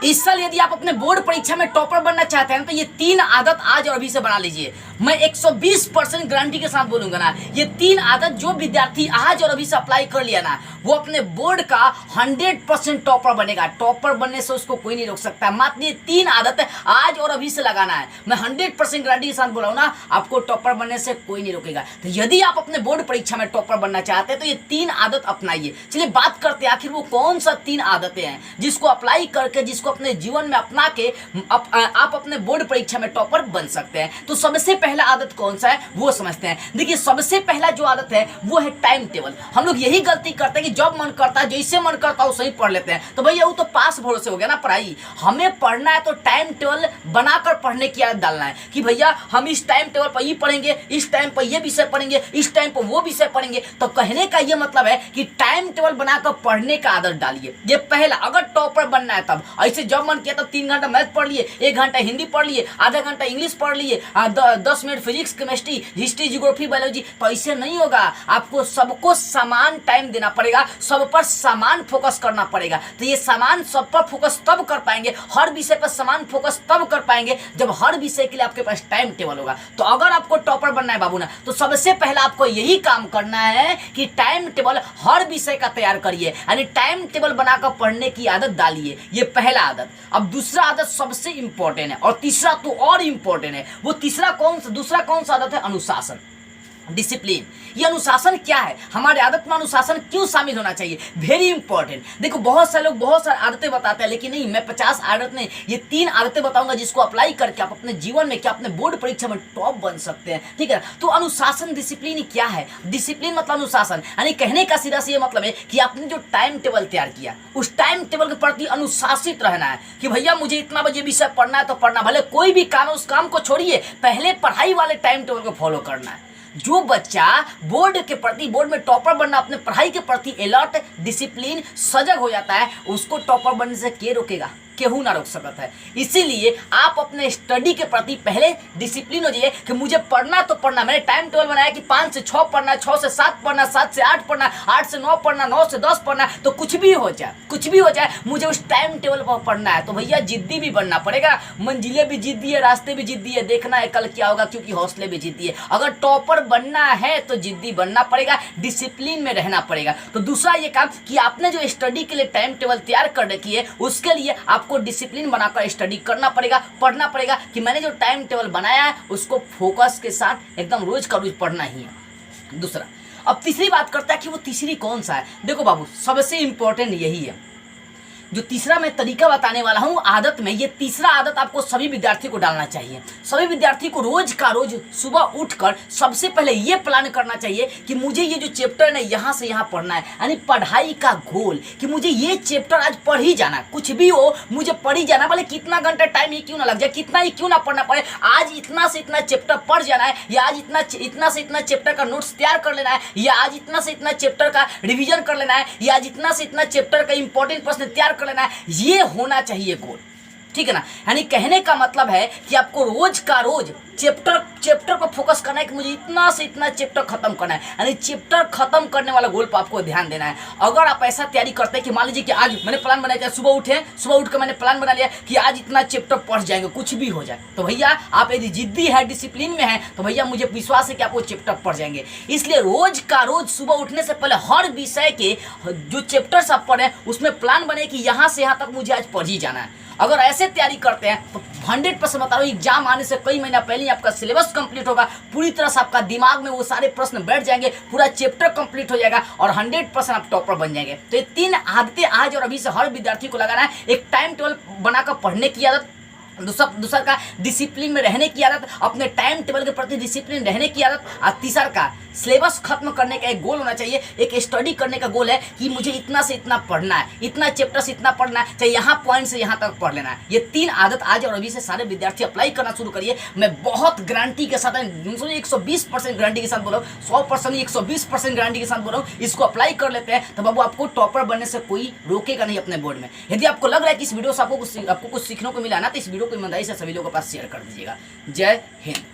इस साल यदि आप अपने बोर्ड परीक्षा में टॉपर बनना चाहते हैं तो ये 3 आदत आज और अभी से बना लीजिए। मैं 120% गारंटी के साथ बोलूंगा ना, ये 3 आदत जो विद्यार्थी आज और अभी से अप्लाई कर लिया ना, वो अपने बोर्ड का 100% टॉपर बनेगा। टॉपर बनने से उसको कोई नहीं रोक सकता। मात्र ये 3 आदत आज और अभी से लगाना है। मैं 100% गारंटी के साथ बोल रहा हूं ना, आपको टॉपर बनने से कोई नहीं रोकेगा। तो यदि आप अपने बोर्ड परीक्षा में टॉपर बनना चाहते हैं तो ये 3 आदत अपनाइए। चलिए बात करते हैं आखिर वो कौन सा 3 आदतें हैं जिसको अप्लाई करके, जिसको अपने जीवन में अपना के आप अपने बोर्ड परीक्षा में टॉपर बन सकते हैं। तो सबसे पहला आदत कौन सा है वो समझते हैं। देखिए सबसे पहला जो आदत है वो है टाइम टेबल। हम लोग यही गलती करते हैं कि जब मन करता है, जैसे मन करता है उसे ही पढ़ लेते हैं। तो भैया वो तो पास भरोसे हो गया ना पढ़ाई। हमें पढ़ना है तो टाइम टेबल बनाकर पढ़ने की आदत डालना है कि भैया हम इस टाइम टेबल पर ये पढ़ेंगे, इस टाइम पर ये विषय पढ़ेंगे, इस टाइम पर वो विषय पढ़ेंगे। तो कहने का ये मतलब है कि टाइम टेबल बनाकर पढ़ने का आदत डालिए। ये पहला, अगर टॉपर बनना है तब ऐसे जब मन किया तब 3 घंटा मैथ पढ़ लिए, 1 घंटा हिंदी पढ़ लिए, आधा घंटा इंग्लिश पढ़ लिए, 10 minute physics, chemistry, history, geography, biology. तो ऐसे नहीं होगा। आपको सबको समान टाइम देना पड़ेगा, सब पर समान फोकस करना पड़ेगा। तो ये समान सब पर फोकस तब कर पाएंगे, हर विषय पर समान फोकस तब कर पाएंगे जब हर विषय के लिए आपके पास टाइम टेबल होगा। तो अगर आपको टॉपर बनना है बाबू ना, तो सबसे पहला आपको यही काम करना है कि टाइम टेबल हर विषय का तैयार करिए, यानी टाइम टेबल बनाकर पढ़ने की आदत डालिए। ये पहला आदत। अब दूसरा आदत सबसे इंपॉर्टेंट है और तीसरा तो और इंपॉर्टेंट है। वो दूसरा कौन सा आदत है? अनुशासन, डिसिप्लिन। ये अनुशासन क्या है? हमारे आदत में अनुशासन क्यों शामिल होना चाहिए? Very important. देखो बहुत सारे लोग बहुत सारी आदतें बताते हैं, लेकिन नहीं, मैं 50 आदत नहीं, ये 3 आदतें बताऊंगा जिसको अप्लाई करके आप अपने जीवन में, क्या अपने बोर्ड परीक्षा में टॉप बन सकते हैं। ठीक है। तो अनुशासन, डिसिप्लिन क्या है? डिसिप्लिन मतलब अनुशासन, यानी कहने का सीधा से ये मतलब है कि आपने जो टाइम टेबल तैयार किया, उस टाइम टेबल के प्रति अनुशासित रहना है कि भैया मुझे इतना बजे विषय पढ़ना है तो पढ़ना, भले कोई भी काम है उस काम को छोड़िए, पहले पढ़ाई वाले टाइम टेबल को फॉलो करना है। जो बच्चा बोर्ड के प्रति, बोर्ड में टॉपर बनना, अपने पढ़ाई के प्रति अलर्ट, डिसिप्लिन, सजग हो जाता है, उसको टॉपर बनने से के रोकेगा? केहू ना रोक सकता है। इसीलिए आप अपने स्टडी के प्रति पहले डिसिप्लिन हो जाइए कि मुझे पढ़ना तो पढ़ना। मैंने टाइम टेबल बनाया कि 5 से 6 पढ़ना, 6 से 7 पढ़ना, 7 से 8 पढ़ना, 8 से 9 पढ़ना, 9 से 10 पढ़ना। तो कुछ भी हो जाए मुझे उस टाइम टेबल पर पढ़ना है। तो भैया जिद्दी भी बनना पड़ेगा। मंजिलें भी जिद्दी है, रास्ते भी जिद्दी है, देखना है कल क्या होगा, क्योंकि हौसले भी जिद्दी है। अगर टॉपर बनना है तो जिद्दी बनना पड़ेगा, डिसिप्लिन में रहना पड़ेगा। तो दूसरा ये काम कि आपने जो स्टडी के लिए टाइम टेबल तैयार कर रखी है, उसके लिए आपको डिसिप्लिन बनाकर स्टडी करना पड़ेगा, पढ़ना पड़ेगा कि मैंने जो टाइम टेबल बनाया है उसको फोकस के साथ एकदम रोज का रोज पढ़ना ही है। दूसरा, अब तीसरी बात करता है कि वो तीसरी कौन सा है। देखो बाबू, सबसे इंपॉर्टेंट यही है। जो तीसरा मैं तरीका बताने वाला हूं आदत में, ये तीसरा आदत आपको सभी विद्यार्थी को डालना चाहिए। सभी विद्यार्थी को रोज का रोज सुबह उठकर सबसे पहले ये प्लान करना चाहिए कि मुझे ये जो चैप्टर है यहाँ से यहाँ पढ़ना है, यानी पढ़ाई का गोल कि मुझे ये चैप्टर आज पढ़ ही जाना, कुछ भी हो मुझे पढ़ ही जाना, भले कितना घंटा टाइम ही क्यों ना लग जाए, कितना ही क्यों ना पढ़ना पड़े, आज इतना से इतना चैप्टर पढ़ जाना है, या आज इतना से इतना चैप्टर का नोट्स तैयार कर लेना है, या आज इतना से इतना चैप्टर का रिविजन कर लेना है, या आज इतना से इतना चैप्टर का इंपॉर्टेंट प्रश्न तैयार कर लेना है। ये होना चाहिए गोल, ठीक है ना। यानी कहने का मतलब है कि आपको रोज का रोज चैप्टर पर फोकस करना है कि मुझे इतना से इतना चैप्टर खत्म करना है, यानी चैप्टर खत्म करने वाला गोल पर आपको ध्यान देना है। अगर आप ऐसा तैयारी करते हैं कि मान लीजिए कि आज मैंने प्लान बनाया, सुबह उठ कर मैंने प्लान बना लिया कि आज इतना चैप्टर पढ़ जाएंगे, कुछ भी हो जाए, तो भैया आप यदि जिद्दी है, डिसिप्लिन में है, तो भैया मुझे विश्वास है कि आप वो चैप्टर पढ़ जाएंगे। इसलिए रोज का रोज सुबह उठने से पहले हर विषय के जो चैप्टर्स आप पढ़े उसमें प्लान बने कि यहाँ से यहाँ तक मुझे आज पढ़ ही जाना है। अगर ऐसे तैयारी करते हैं तो 100% बता रहा हूँ, एग्जाम आने से कई महीना पहले ही आपका सिलेबस कंप्लीट होगा, पूरी तरह से आपका दिमाग में वो सारे प्रश्न बैठ जाएंगे, पूरा चैप्टर कंप्लीट हो जाएगा और 100% आप टॉपर बन जाएंगे। तो ये 3 आदतें आज और अभी से हर विद्यार्थी को लगाना है। एक टाइम टेबल बनाकर पढ़ने की आदत, दूसरा का डिसिप्लिन में रहने की आदत, अपने टाइम टेबल के प्रति डिसिप्लिन रहने की आदत, और तीसरा का सिलेबस खत्म करने का एक गोल होना चाहिए। एक स्टडी करने का गोल है कि मुझे इतना से इतना पढ़ना है, इतना चैप्टर से इतना पढ़ना है, चाहे यहाँ पॉइंट से यहाँ तक पढ़ लेना है। ये 3 आदत आज और अभी से सारे विद्यार्थी अप्लाई करना शुरू करिए। मैं बहुत गारंटी के साथ, 120% गारंटी के साथ बोल रहा हूँ, 100% 120% गारंटी के साथ बोल रहा हूँ, इसको अप्लाई कर लेते हैं तो बाबू आपको टॉपर बनने से कोई रोकेगा नहीं अपने बोर्ड में। यदि आपको लग रहा है कि इस वीडियो से आपको कुछ सीखने को मिला ना, तो इस वीडियो को ईमानदारी से सभी लोगों के पास शेयर कर दीजिएगा। जय हिंद।